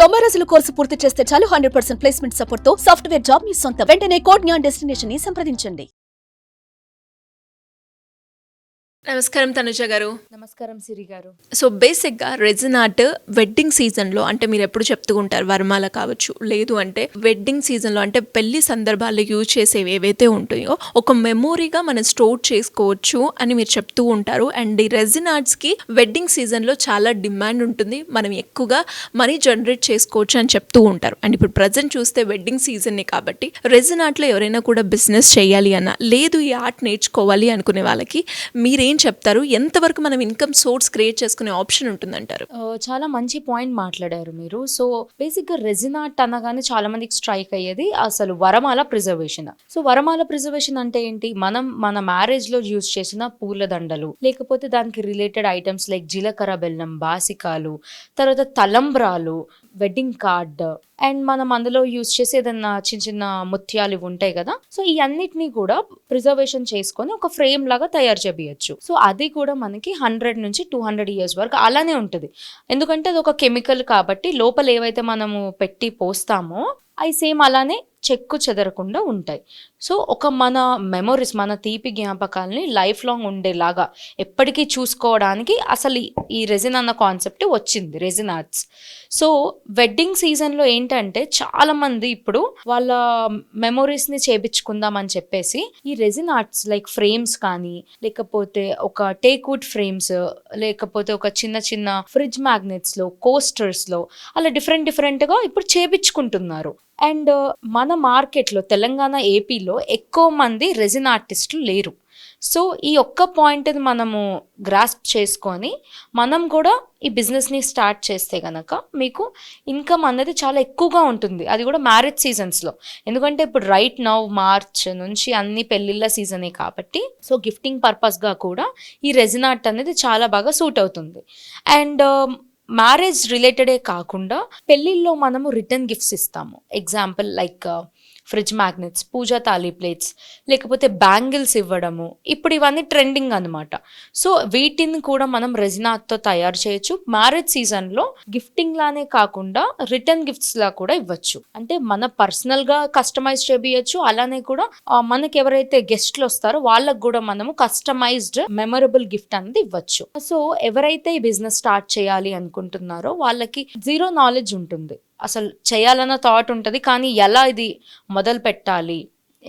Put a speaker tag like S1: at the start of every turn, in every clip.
S1: 90 రోజుల కోర్సు పూర్తి చేస్తే చాలు 100% ప్లేస్మెంట్ సపోర్ట్ తో సాఫ్ట్వేర్ జాబ్ మీ సొంతం. వెంటనే కోడ్ జ్ఞాన్ డెస్టినేషన్ ని సంప్రదించండి.
S2: నమస్కారం తనుజ గారు.
S3: నమస్కారం సిరి గారు.
S2: సో బేసిక్గా రెజిన్ ఆర్ట్ వెడ్డింగ్ సీజన్లో, అంటే మీరు ఎప్పుడు చెప్తూ ఉంటారు వరమాల కావచ్చు, లేదు అంటే వెడ్డింగ్ సీజన్లో, అంటే పెళ్లి సందర్భాల్లో యూజ్ చేసేవి ఏవైతే ఉంటాయో ఒక మెమొరీగా మనం స్టోర్ చేసుకోవచ్చు అని మీరు చెప్తూ ఉంటారు. అండ్ ఈ రెజిన్ ఆర్ట్స్కి వెడ్డింగ్ సీజన్లో చాలా డిమాండ్ ఉంటుంది, మనం ఎక్కువగా మనీ జనరేట్ చేసుకోవచ్చు అని చెప్తూ ఉంటారు. అండ్ ఇప్పుడు ప్రజెంట్ చూస్తే వెడ్డింగ్ సీజన్నే కాబట్టి రెజిన్ ఆర్ట్లో ఎవరైనా కూడా బిజినెస్ చేయాలి అన్నా, లేదు ఈ ఆర్ట్ నేర్చుకోవాలి అనుకునే వాళ్ళకి మీరేం చెప్తారు? ఎంతవరకు మనం ఇన్కమ్ సోర్స్ క్రియేట్ చేసుకునే ఆప్షన్ ఉంటుందంటారు?
S3: చాలా మంచి పాయింట్ మాట్లాడారు మీరు. సో బేసిక్గా రెజిన్ ఆర్ట్ అనగానే చాలా మందికి స్ట్రైక్ అయ్యేది అసలు వరమాల ప్రిజర్వేషన్. సో వరమాల ప్రిజర్వేషన్ అంటే ఏంటి? మనం మన మ్యారేజ్ లో యూజ్ చేసిన పూల దండలు, లేకపోతే దానికి రిలేటెడ్ ఐటమ్స్ లైక్ జీలకర్ర బెల్లం, బాసికాలు, తర్వాత తలంబ్రాలు, వెడ్డింగ్ కార్డ్, అండ్ మనం అందులో యూజ్ చేసి ఏదన్నా చిన్న చిన్న ముత్యాలు ఇవి ఉంటాయి కదా, సో ఈ అన్నిటినీ కూడా ప్రిజర్వేషన్ చేసుకొని ఒక ఫ్రేమ్ లాగా తయారు చేయొచ్చు. సో అది కూడా మనకి 100 నుంచి 200 years వరకు అలానే ఉంటుంది. ఎందుకంటే అది ఒక కెమికల్ కాబట్టి లోపల ఏవైతే మనము పెట్టి పోస్తామో అవి సేమ్ అలానే చెక్కు చెదరకుండా ఉంటాయి. సో ఒక మన మెమొరీస్, మన తీపి జ్ఞాపకాలని లైఫ్ లాంగ్ ఉండేలాగా ఎప్పటికీ చూసుకోవడానికి అసలు ఈ రెజిన్ అన్న కాన్సెప్ట్ వచ్చింది, రెజిన్ ఆర్ట్స్. సో వెడ్డింగ్ సీజన్లో ఏంటంటే చాలా మంది ఇప్పుడు వాళ్ళ మెమొరీస్ని చేపించుకుందామని చెప్పేసి ఈ రెజిన్ ఆర్ట్స్ లైక్ ఫ్రేమ్స్ కానీ, లేకపోతే ఒక టేక్వుడ్ ఫ్రేమ్స్, లేకపోతే ఒక చిన్న చిన్న ఫ్రిడ్జ్ మ్యాగ్నెట్స్లో, కోస్టర్స్లో అలా డిఫరెంట్గా ఇప్పుడు చేపించుకుంటున్నారు. అండ్ మన మార్కెట్లో తెలంగాణ, ఏపీలో ఎక్కువ మంది రెజిన్ ఆర్టిస్టులు లేరు. సో ఈ ఒక్క పాయింట్ని మనము గ్రాస్ప్ చేసుకొని మనం కూడా ఈ బిజినెస్ని స్టార్ట్ చేస్తే కనుక మీకు ఇన్కమ్ అనేది చాలా ఎక్కువగా ఉంటుంది. అది కూడా మ్యారేజ్ సీజన్స్లో. ఎందుకంటే ఇప్పుడు రైట్ నౌ మార్చ్ నుంచి అన్ని పెళ్ళిళ్ళ సీజనే కాబట్టి సో గిఫ్టింగ్ పర్పస్గా కూడా ఈ రెజిన్ ఆర్ట్ అనేది చాలా బాగా సూట్ అవుతుంది. అండ్ మ్యారేజ్ రిలేటెడే కాకుండా పెళ్ళిళ్ళలో మనము రిటర్న్ గిఫ్ట్స్ ఇస్తాము. ఎగ్జాంపుల్ లైక్ ఫ్రిడ్జ్ మ్యాగ్నెట్స్, పూజా తాళీ ప్లేట్స్, లేకపోతే బ్యాంగిల్స్ ఇవ్వడము. ఇప్పుడు ఇవన్నీ ట్రెండింగ్ అనమాట. సో వీటిని కూడా మనం రెజిన్ ఆర్ట్తో తయారు చేయొచ్చు. మ్యారేజ్ సీజన్లో గిఫ్టింగ్ లానే కాకుండా రిటర్న్ గిఫ్ట్స్ లా కూడా ఇవ్వచ్చు. అంటే మన పర్సనల్గా కస్టమైజ్ చేయొచ్చు, అలానే కూడా మనకి ఎవరైతే గెస్ట్లు వస్తారో వాళ్ళకు కూడా మనము కస్టమైజ్డ్ మెమరబుల్ గిఫ్ట్ అనేది ఇవ్వచ్చు. సో ఎవరైతే ఈ బిజినెస్ స్టార్ట్ చేయాలి అనుకుంటున్నారో వాళ్ళకి జీరో నాలెడ్జ్ ఉంటుంది, అసలు చేయాలన్న థాట్ ఉంటుంది, కానీ ఎలా ఇది మొదలు పెట్టాలి,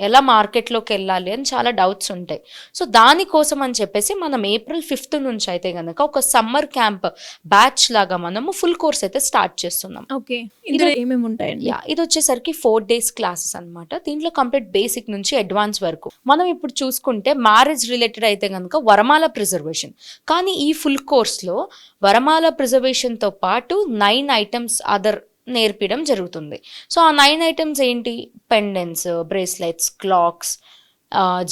S3: ఎలా మార్కెట్లోకి వెళ్ళాలి అని చాలా డౌట్స్ ఉంటాయి. సో దానికోసం అని చెప్పేసి మనం April 5th నుంచి అయితే కనుక ఒక సమ్మర్ క్యాంప్ బ్యాచ్ లాగా మనము ఫుల్ కోర్స్ అయితే స్టార్ట్ చేస్తున్నాం.
S2: ఓకే, ఇందులో ఏమేమి ఉంటాయండి?
S3: ఇది వచ్చేసరికి 4 days క్లాసెస్ అనమాట. దీంట్లో కంప్లీట్ బేసిక్ నుంచి అడ్వాన్స్ వరకు. మనం ఇప్పుడు చూసుకుంటే మ్యారేజ్ రిలేటెడ్ అయితే కనుక వరమాల ప్రిజర్వేషన్, కానీ ఈ ఫుల్ కోర్స్లో వరమాల ప్రిజర్వేషన్తో పాటు 9 items అదర్ నేర్పించడం జరుగుతుంది. సో ఆ 9 items ఏంటి? పెండెంట్స్, బ్రేస్లెట్స్, క్లాక్స్,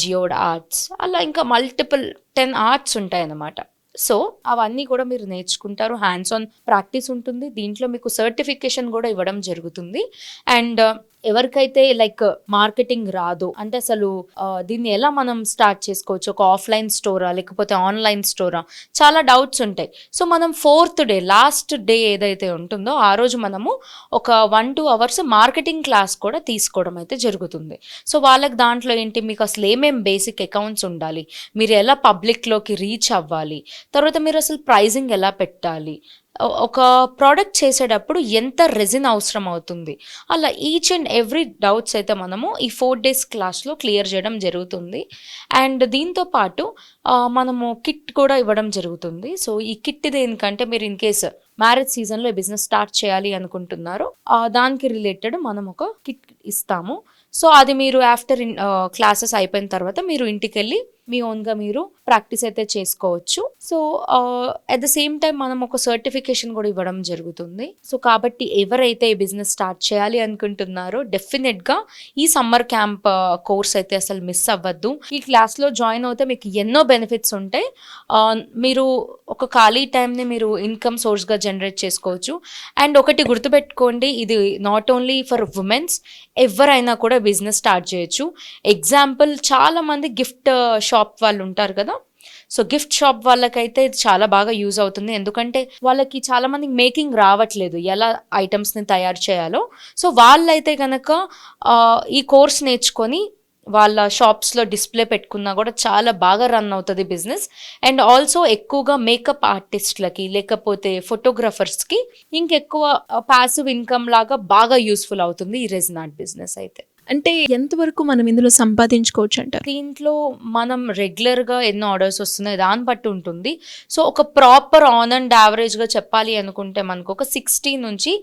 S3: జియోడ్ ఆర్ట్స్, అలా ఇంకా మల్టిపుల్ 10 ఆర్ట్స్ ఉంటాయన్నమాట. సో అవన్నీ కూడా మీరు నేర్చుకుంటారు. హ్యాండ్స్ ఆన్ ప్రాక్టీస్ ఉంటుంది. దీంట్లో మీకు సర్టిఫికేషన్ కూడా ఇవ్వడం జరుగుతుంది. అండ్ ఎవరికైతే లైక్ మార్కెటింగ్ రాదు అంటే అసలు దీన్ని ఎలా మనం స్టార్ట్ చేసుకోవచ్చు, ఒక ఆఫ్లైన్ స్టోరా లేకపోతే ఆన్లైన్ స్టోరా, చాలా డౌట్స్ ఉంటాయి. సో మనం 4th day లాస్ట్ డే ఏదైతే ఉంటుందో ఆ రోజు మనము ఒక 1-2 hours మార్కెటింగ్ క్లాస్ కూడా తీసుకోవడం అయితే జరుగుతుంది. సో వాళ్ళకి దాంట్లో ఏంటి, మీకు అసలు ఏమేమి బేసిక్ అకౌంట్స్ ఉండాలి, మీరు ఎలా పబ్లిక్లోకి రీచ్ అవ్వాలి, తర్వాత మీరు అసలు ప్రైజింగ్ ఎలా పెట్టాలి, ఒక ప్రోడక్ట్ చేసేటప్పుడు ఎంత రెజిన్ అవసరం అవుతుంది, అలా ఈచ్ అండ్ ఎవ్రీ డౌట్స్ అయితే మనము ఈ 4 days క్లాస్లో క్లియర్ చేయడం జరుగుతుంది. అండ్ దీంతో పాటు మనము కిట్ కూడా ఇవ్వడం జరుగుతుంది. సో ఈ కిట్ దేనికంటే మీరు ఇన్ కేస్ మ్యారేజ్ సీజన్లో బిజినెస్ స్టార్ట్ చేయాలి అనుకుంటున్నారో దానికి రిలేటెడ్ మనం ఒక కిట్ ఇస్తాము. సో అది మీరు ఆఫ్టర్ క్లాసెస్ అయిపోయిన తర్వాత మీరు ఇంటికి వెళ్ళి మీ ఓన్గా మీరు ప్రాక్టీస్ అయితే చేసుకోవచ్చు. So at the same time మనం ఒక సర్టిఫికేషన్ కూడా ఇవ్వడం జరుగుతుంది. సో కాబట్టి ఎవరైతే ఈ బిజినెస్ స్టార్ట్ చేయాలి అనుకుంటున్నారో డెఫినెట్గా ఈ సమ్మర్ క్యాంప్ కోర్స్ అయితే అసలు మిస్ అవ్వద్దు. ఈ క్లాస్లో జాయిన్ అవుతే మీకు ఎన్నో బెనిఫిట్స్ ఉంటాయి. మీరు ఒక ఖాళీ టైంని మీరు ఇన్కమ్ సోర్స్గా జనరేట్ చేసుకోవచ్చు. అండ్ ఒకటి గుర్తుపెట్టుకోండి, ఇది నాట్ ఓన్లీ ఫర్ ఉమెన్స్, ఎవరైనా కూడా బిజినెస్ స్టార్ట్ చేయొచ్చు. ఎగ్జాంపుల్ చాలా మంది గిఫ్ట్ షాప్ వాళ్ళు ఉంటారు కదా, సో గిఫ్ట్ షాప్ వాళ్ళకైతే ఇది చాలా బాగా యూజ్ అవుతుంది, ఎందుకంటే వాళ్ళకి చాలా మందికి మేకింగ్ రావట్లేదు ఎలా ఐటమ్స్ని తయారు చేయాలో. సో వాళ్ళైతే కనుక ఈ కోర్స్ నేర్చుకొని వాళ్ళ షాప్స్లో డిస్ప్లే పెట్టుకున్నా కూడా చాలా బాగా రన్ అవుతుంది బిజినెస్. అండ్ ఆల్సో ఎక్కువగా మేకప్ ఆర్టిస్ట్లకి లేకపోతే ఫోటోగ్రఫర్స్కి ఇంకెక్కువ ప్యాసివ్ ఇన్కమ్ లాగా బాగా యూస్ఫుల్ అవుతుంది ఈ రెజిన్ ఆర్ట్ బిజినెస్ అయితే.
S2: అంటే ఎంతవరకు మనం ఇందులో సంపాదించుకోవచ్చు అంటారు?
S3: దీంట్లో మనం రెగ్యులర్గా ఎన్నో ఆర్డర్స్ వస్తున్నాయి దాన్ని బట్టి ఉంటుంది. సో ఒక ప్రాపర్ ఆన్ అండ్ యావరేజ్గా చెప్పాలి అనుకుంటే మనకు ఒక 60 నుంచి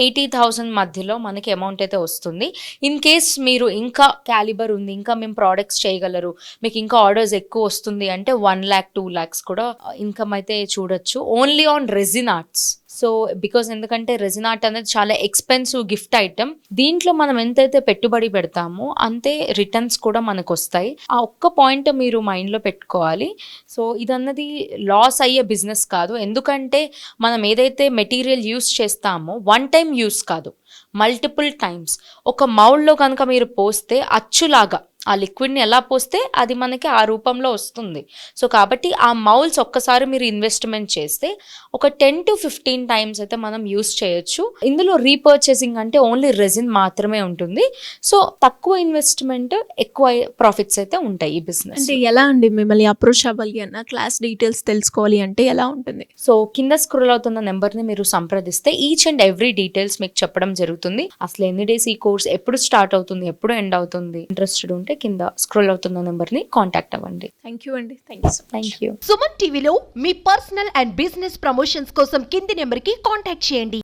S3: 80,000 మధ్యలో మనకి అమౌంట్ అయితే వస్తుంది. ఇన్ కేస్ మీరు ఇంకా క్యాలిబర్ ఉంది, ఇంకా మేము ప్రోడక్ట్స్ చేయగలరు, మీకు ఇంకా ఆర్డర్స్ ఎక్కువ వస్తుంది అంటే 1 lakh 2 lakhs కూడా ఇన్కమ్ అయితే చూడొచ్చు only on resin arts. So because ఎందుకంటే రెజిన్ ఆర్ట్ అనేది చాలా ఎక్స్పెన్సివ్ గిఫ్ట్ ఐటమ్. దీంట్లో మనం ఎంతైతే పెట్టుబడి పెడతామో అంతే రిటర్న్స్ కూడా మనకు వస్తాయి. ఆ ఒక్క పాయింట్ మీరు మైండ్లో పెట్టుకోవాలి. సో ఇదన్నది లాస్ అయ్యే బిజినెస్ కాదు, ఎందుకంటే మనం ఏదైతే మెటీరియల్ యూస్ చేస్తామో వన్ టైం యూస్ కాదు, మల్టిపుల్ టైమ్స్. ఒక మౌల్డ్లో కనుక మీరు పోస్తే అచ్చులాగా ఆ లిక్విడ్ని ఎలా పోస్తే అది మనకి ఆ రూపంలో వస్తుంది. సో కాబట్టి ఆ మౌల్స్ ఒక్కసారి మీరు ఇన్వెస్ట్మెంట్ చేస్తే ఒక 10 to 15 టైమ్స్ అయితే మనం యూస్ చేయొచ్చు. ఇందులో రీపర్చేసింగ్ అంటే ఓన్లీ రెజిన్ మాత్రమే ఉంటుంది. సో తక్కువ ఇన్వెస్ట్మెంట్ ఎక్కువ ప్రాఫిట్స్ అయితే ఉంటాయి ఈ బిజినెస్.
S2: అంటే ఎలా అండి మిమ్మల్ని అప్రోచ్ అవ్వాలి అన్న క్లాస్ డీటెయిల్స్ తెలుసుకోవాలి అంటే ఎలా ఉంటుంది?
S3: సో కింద స్క్రోల్ అవుతున్న నెంబర్ని మీరు సంప్రదిస్తే ఈచ్ అండ్ ఎవ్రీ డీటెయిల్స్ మీకు చెప్పడం జరుగుతుంది. అసలు ఎన్ని డేస్ ఈ కోర్స్ ఎప్పుడు స్టార్ట్ అవుతుంది, ఎప్పుడు ఎండ్ అవుతుంది, ఇంట్రెస్టెడ్ ఉంటే కింద స్క్రోల్ అవుతున్న నెంబర్ని కాంటాక్ట్ అవ్వండి.
S2: థ్యాంక్ యూ అండి.
S3: Thank you.
S4: సుమన్ టీవీలో మీ పర్సనల్ అండ్ బిజినెస్ ప్రమోషన్స్ కోసం కింది నెంబర్కి కాంటాక్ట్ చేయండి.